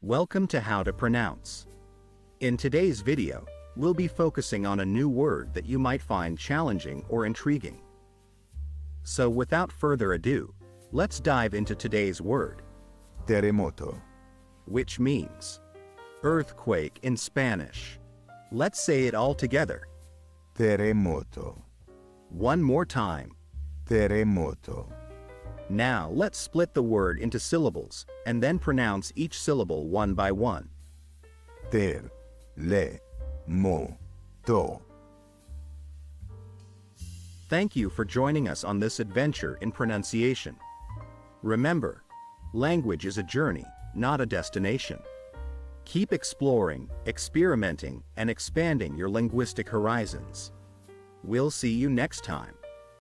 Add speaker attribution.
Speaker 1: Welcome to How to Pronounce. In today's video, we'll be focusing on a new word that you might find challenging or intriguing. So without further ado, let's dive into today's word,
Speaker 2: Terremoto.
Speaker 1: which means earthquake in Spanish. Let's say it all together.
Speaker 2: Terremoto.
Speaker 1: One more time.
Speaker 2: Terremoto.
Speaker 1: Now let's split the word into syllables and then pronounce each syllable one by one.
Speaker 2: Ter. Le. Mo. To.
Speaker 1: Thank you for joining us on this adventure in pronunciation. Remember, language is a journey, not a destination. Keep exploring, experimenting, and expanding your linguistic horizons. We'll see you next time.